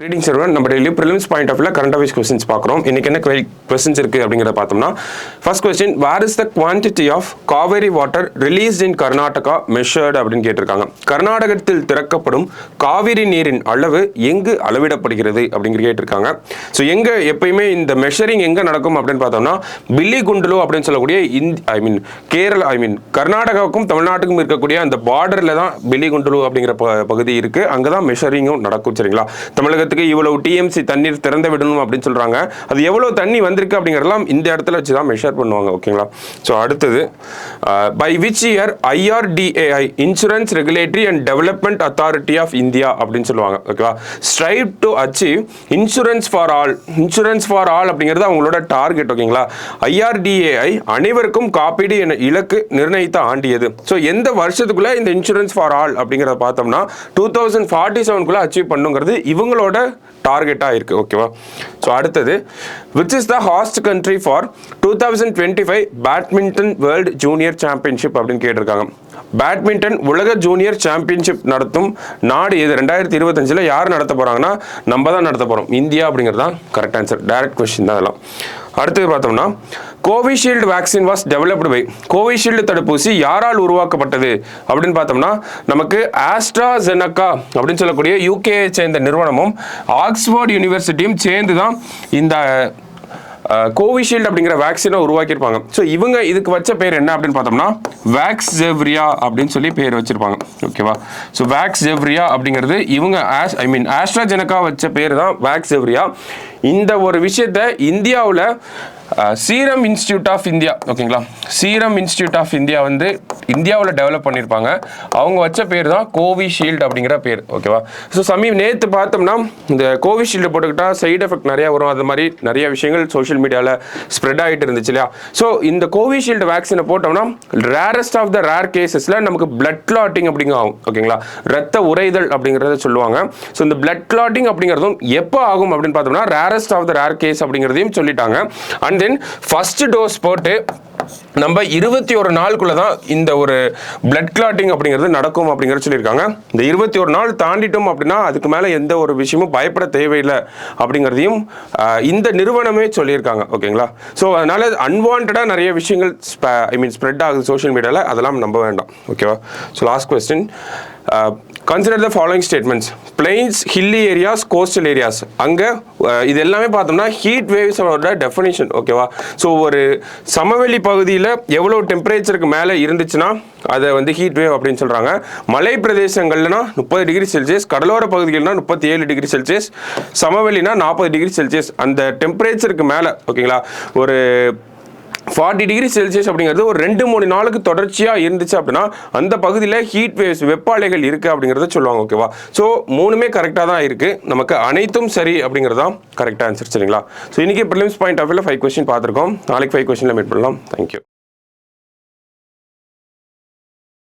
Greetings everyone. நம்ம daily prelims point of வியூல current affairs questions பார்க்குறோம். இன்னைக்கு என்ன क्वेश्चंस இருக்கு அப்படிங்கறத பார்த்தோம்னா first question where is the quantity of Kaveri water released in Karnataka measured அப்படினு கேட்டிருக்காங்க. கர்நாடகத்தில் திறக்கப்படும் காவிரி நீரின் அளவு எங்கு அளவிடப்படுகிறது அப்படிங்கற கேட்டிருக்காங்க. சோ எங்க எப்பவுமே இந்த மெஷரிங் எங்க நடக்கும் அப்படினு பார்த்தோம்னா பில்லிகுண்டுலு அப்படினு சொல்லக்கூடிய கேரளா கர்நாடகாவுக்கும் தமிழ்நாட்டுக்கும் இருக்கக்கூடிய அந்த பார்டர்ல தான் பில்லிகுண்டுலு அப்படிங்கற பகுதி இருக்கு. அங்க தான் மெஷரிங்கும் நடக்கும் சரிங்களா. தமிழக இவ்வளவு டிஎம்சி தண்ணீர் திறந்து விடணும் அப்படின்னு சொல்றாங்க. அது எவ்வளவு தண்ணி வந்திருக்கு அப்படிங்கறதெல்லாம் இந்த இடத்துல வச்சு தான் மெஷர் பண்ணுவாங்க ஓகேங்களா. சோ அடுத்தது by which year IRDAI Insurance Regulatory and Development Authority of India அப்படின்னு சொல்லுவாங்க ஓகேவா. strive to achieve insurance for all அப்படிங்கிறது அவங்களோட டார்கெட் ஓகேங்களா. IRDAI அனைவருக்கும் காப்பீடு என இலக்கு நிர்ணயித்த ஆண்டு எது? சோ எந்த வருஷத்துக்குள்ள இந்த இன்சூரன்ஸ் ஃபார் ஆல் அப்படிங்கறத பார்த்தோம்னா 2047 குள்ள அச்சீவ் பண்ணுங்கிறது இவங்களோட டார்கெட்டா இருக்கு ஓகேவா. சோ அடுத்தது which is the host country for 2025 badminton world junior championship அப்படின்னு கேட்டிருக்காங்க. பேட்மிண்டன் உலக ஜூனியர் சாம்பியன்ஷிப் நடத்தும் நாடு எது? 2025 யார் நடத்த போறாங்கன்னா நம்ம தான் நடத்த போறோம், இந்தியா அப்படிங்கிறது தான் கரெக்ட் ஆன்சர். டைரக்ட் क्वेश्चन தான் அதெல்லாம். அடுத்து பார்த்தோம்னா Covishield vaccine was developed by, Covishield தடுப்பூசி யாரால் உருவாக்கப்பட்டது அப்படின்னு பார்த்தோம்னா நமக்கு ஆஸ்ட்ராசெனகா அப்படின்னு சொல்லக்கூடிய யூகே சேர்ந்த நிறுவனமும் ஆக்ஸ்போர்ட் யூனிவர்சிட்டியும் சேர்ந்து தான் இந்த கோவிஷீல்டு அப்படிங்கிற வேக்சினை உருவாக்கியிருப்பாங்க. ஸோ இவங்க இதுக்கு வச்ச பேர் என்ன அப்படின்னு பார்த்தோம்னா வேக்ஸ்ஜெவ்ரியா அப்படின்னு சொல்லி பேர் வச்சிருப்பாங்க ஓகேவா. ஸோ வேக்ஸ்ஜெவ்ரியா அப்படிங்கிறது இவங்க ஆஸ்ட்ராஜெனகா வச்ச பேர் தான் வேக்ஸ்ஜெவ்ரியா. இந்த ஒரு விஷயத்த இந்தியாவில் சீரம் இன்ஸ்டிடியூட் ஆஃப் இந்தியா ஓகேங்களா, சீரம் இன்ஸ்டிடியூட் ஆஃப் இந்தியா வந்து இந்தியாவில் டெவலப் பண்ணியிருப்பாங்க. அவங்க வச்ச பேர் தான் கோவிஷீல்டு அப்படிங்கிற பேர் ஓகேவா. ஸோ நேற்று பார்த்தோம்னா இந்த கோவிஷீல்டு போட்டுக்கிட்டா சைடு எஃபெக்ட் நிறையா வரும், அது மாதிரி நிறைய விஷயங்கள் சோஷியல் மீடியாவில் ஸ்ப்ரெட் ஆகிட்டு இருந்துச்சு இல்லையா. ஸோ இந்த கோவிஷீல்டு வேக்சினை போட்டோம்னா ரேரஸ்ட் ஆஃப் த ரேர் கேசஸில் நமக்கு பிளட் கிளாட்டிங் அப்படிங்க ஆகும் ஓகேங்களா, ரத்த உறைதல் அப்படிங்கிறத சொல்லுவாங்க. ஸோ இந்த பிளட் கிளாட்டிங் அப்படிங்கிறதும் எப்போ ஆகும் அப்படின்னு பார்த்தோம்னா rarest of the rare case அப்படிங்கிறதையும் சொல்லிட்டாங்க. அண்ட் தென் ஃபர்ஸ்ட் டோஸ் போட்டு நம்ம 21 நாளுக்குள்ள தான் இந்த ஒரு பிளட் கிளாட்டிங் அப்படிங்கிறது நடக்கும் அப்படிங்கிறத சொல்லியிருக்காங்க. இந்த 21 நாள் தாண்டிட்டோம் அப்படின்னா அதுக்கு மேலே எந்த ஒரு விஷயமும் பயப்பட தேவையில்லை அப்படிங்கிறதையும் இந்த நிறுவனமே சொல்லியிருக்காங்க ஓகேங்களா. ஸோ அதனால அன்வான்டாக நிறைய விஷயங்கள் ஸ்ப்ரெட் ஆகுது சோஷியல் மீடியாவில், அதெல்லாம் நம்ப வேண்டாம் ஓகேவா. So last question consider the following statements. plains, hilly areas, coastal areas அங்கே இது எல்லாமே பார்த்தோம்னா ஹீட் வேவ்ஸோட டெஃபினிஷன் ஓகேவா. ஸோ ஒரு சமவெளி பகுதியில் எவ்வளோ டெம்பரேச்சருக்கு மேலே இருந்துச்சுன்னா அதை வந்து ஹீட் வேவ் அப்படின்னு சொல்கிறாங்க. மலை பிரதேசங்கள்னா 30 டிகிரி செல்சியஸ், கடலோர பகுதிகள்னா 37 டிகிரி செல்சியஸ், சமவெளினா 40 டிகிரி செல்சியஸ் அந்த டெம்பரேச்சருக்கு மேலே ஓகேங்களா ஒரு 40 டிகிரி செல்சியஸ் அப்படிங்கிறது ஒரு 2-3 நாளுக்கு தொடர்ச்சியாக இருந்துச்சு அப்படின்னா அந்த பகுதியில் ஹீட் வேவ்ஸ் வெப்ப அலைகள் இருக்குது அப்படிங்கிறத சொல்லுவாங்க ஓகேவா. ஸோ மூணுமே கரெக்டாக தான் இருக்குது, நமக்கு அனைத்தும் சரி அப்படிங்கிறது தான் கரெக்டாக ஆன்சர் சரிங்களா. ஸோ இன்றைக்கி ப்ரிலிம்ஸ் பாயிண்ட் ஆஃப் வியூவில் 5 கொஸ்டின் பார்த்துருக்கோம். நாளைக்கு 5 கொஸ்டினில் மீட் பண்ணலாம். தேங்க்யூ.